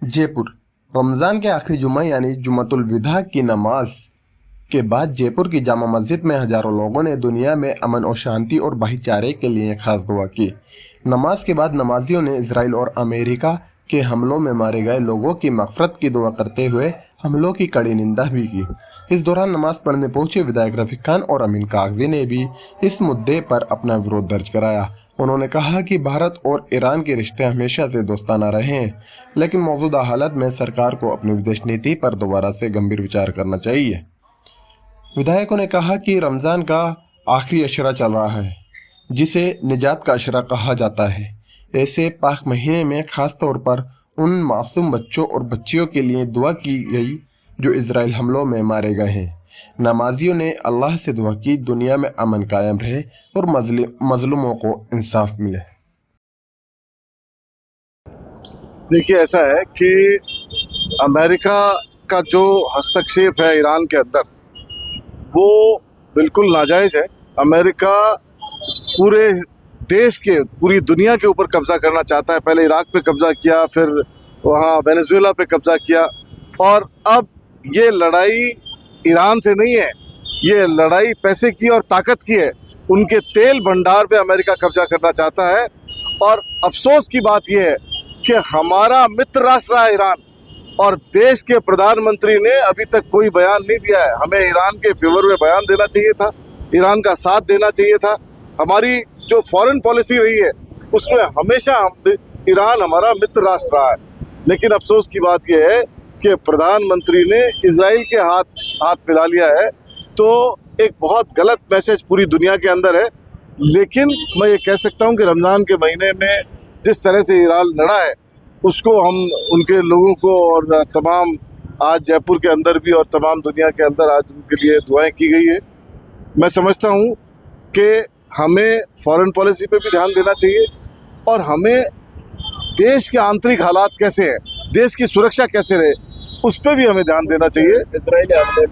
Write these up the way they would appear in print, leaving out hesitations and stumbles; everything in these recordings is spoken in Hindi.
जयपुर रमज़ान के आखिरी जुमा यानी जुमातुल विदा की नमाज के बाद जयपुर की जामा मस्जिद में हज़ारों लोगों ने दुनिया में अमन और शांति और भाईचारे के लिए खास दुआ की। नमाज के बाद नमाजियों ने इजराइल और अमेरिका के हमलों में मारे गए लोगों की मग़फ़रत की दुआ करते हुए हमलों की कड़ी निंदा भी की। इस दौरान नमाज पढ़ने पहुंचे विधायक रफ़ीक खान और अमीन कागज़ी ने भी इस मुद्दे पर अपना विरोध दर्ज कराया। उन्होंने कहा कि भारत और ईरान के रिश्ते हमेशा से दोस्ताना रहे हैं, लेकिन मौजूदा हालत में सरकार को अपनी विदेश नीति पर दोबारा से गंभीर विचार करना चाहिए। विधायकों ने कहा कि रमज़ान का आखिरी अशरा चल रहा है, जिसे निजात का अशरा कहा जाता है। ऐसे पाक महीने में ख़ास तौर पर उन मासूम बच्चों और बच्चियों के लिए दुआ की गई जो इजराइल हमलों में मारे गए हैं। नमाजियों ने अल्लाह से दुआ की दुनिया में अमन कायम रहे और मजलूमों को इंसाफ मिले। देखिए, ऐसा है कि अमेरिका का जो हस्तक्षेप है ईरान के अंदर वो बिल्कुल नाजायज़ है। अमेरिका पूरे देश के पूरी दुनिया के ऊपर कब्जा करना चाहता है। पहले इराक पे कब्जा किया, फिर वहाँ वेनेजुएला पे कब्जा किया, और अब ये लड़ाई ईरान से नहीं है, ये लड़ाई पैसे की और ताकत की है। उनके तेल भंडार पे अमेरिका कब्जा करना चाहता है। और अफसोस की बात यह है कि हमारा मित्र राष्ट्र है ईरान, और देश के प्रधानमंत्री ने अभी तक कोई बयान नहीं दिया है। हमें ईरान के फेवर में बयान देना चाहिए था, ईरान का साथ देना चाहिए था। हमारी जो फॉरेन पॉलिसी रही है उसमें हमेशा ईरान हमारा मित्र राष्ट्र रहा है। लेकिन अफसोस की बात यह है कि प्रधानमंत्री ने इजराइल के हाथ मिला लिया है, तो एक बहुत गलत मैसेज पूरी दुनिया के अंदर है। लेकिन मैं ये कह सकता हूँ कि रमज़ान के महीने में जिस तरह से ईरान लड़ा है उसको हम उनके लोगों को और तमाम आज जयपुर के अंदर भी और तमाम दुनिया के अंदर आज उनके लिए दुआएं की गई है। मैं समझता हूँ कि हमें फॉरेन पॉलिसी पे भी ध्यान देना चाहिए, और हमें देश के आंतरिक हालात कैसे हैं, देश की सुरक्षा कैसे रहे, उस पर भी हमें ध्यान देना चाहिए। इजराइली हमले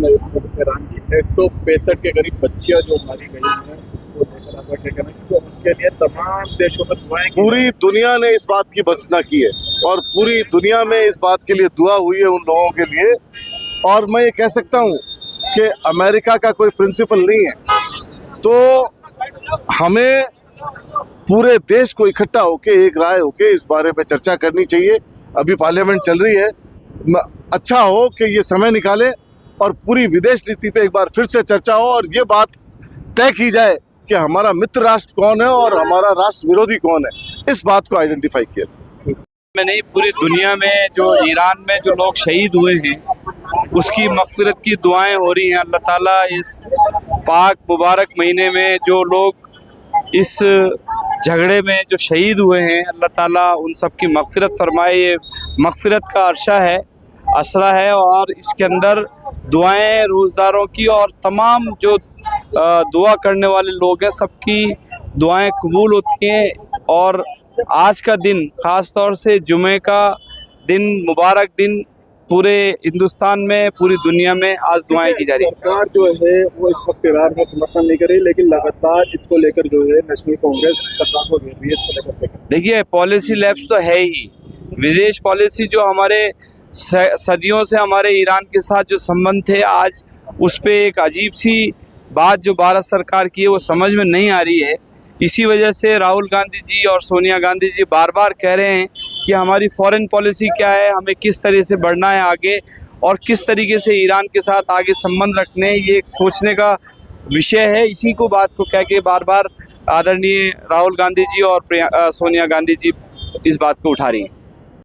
में ईरान की 165 के करीब बच्चियां जो मारी गई हैं, उसको लेकर आपका क्या कहना है? उनके लिए तमाम देशों में दुआएं की पूरी दुनिया ने इस बात की भर्त्सना की है, और पूरी दुनिया में इस बात के लिए दुआ हुई है उन लोगों के लिए। और मैं ये कह सकता हूँ कि अमेरिका का कोई प्रिंसिपल नहीं है, तो हमें पूरे देश को इकट्ठा होके एक राय होके इस बारे में चर्चा करनी चाहिए। अभी पार्लियामेंट चल रही है, अच्छा हो कि ये समय निकाले और पूरी विदेश नीति पे एक बार फिर से चर्चा हो, और ये बात तय की जाए कि हमारा मित्र राष्ट्र कौन है और हमारा राष्ट्र विरोधी कौन है। इस बात को आइडेंटिफाई किया। में नहीं, पूरी दुनिया में जो ईरान में जो लोग शहीद हुए हैं उसकी मग़फ़िरत की दुआएं हो रही हैं। अल्लाह ताला इस पाक मुबारक महीने में जो लोग इस झगड़े में जो शहीद हुए हैं, अल्लाह ताला उन सब की मग़फ़िरत फरमाए। ये मग़फ़िरत का अरशा है, असरा है, और इसके अंदर दुआएं रोज़दारों की और तमाम जो दुआ करने वाले लोग हैं सबकी दुआएं कबूल होती हैं। और आज का दिन ख़ास तौर से जुमे का दिन, मुबारक दिन, पूरे हिंदुस्तान में पूरी दुनिया में आज दुआएं की जा रही है। सरकार जो है वो इस वक्त ईरान का समर्थन नहीं कर रही, लेकिन लगातार इसको लेकर जो है नेशनल कांग्रेस सरकार को घेर रही है। इसको लेकर देखिए, पॉलिसी लैब्स तो है ही, विदेश पॉलिसी जो हमारे सदियों से हमारे ईरान के साथ जो संबंध थे, आज उस पर एक अजीब सी बात जो भारत सरकार की है वो समझ में नहीं आ रही है। इसी वजह से राहुल गांधी जी और सोनिया गांधी जी बार बार कह रहे हैं कि हमारी फॉरेन पॉलिसी क्या है, हमें किस तरह से बढ़ना है आगे, और किस तरीके से ईरान के साथ आगे संबंध रखने हैं, ये एक सोचने का विषय है। इसी को बात को कह के बार बार आदरणीय राहुल गांधी जी और सोनिया गांधी जी इस बात को उठा रही हैं।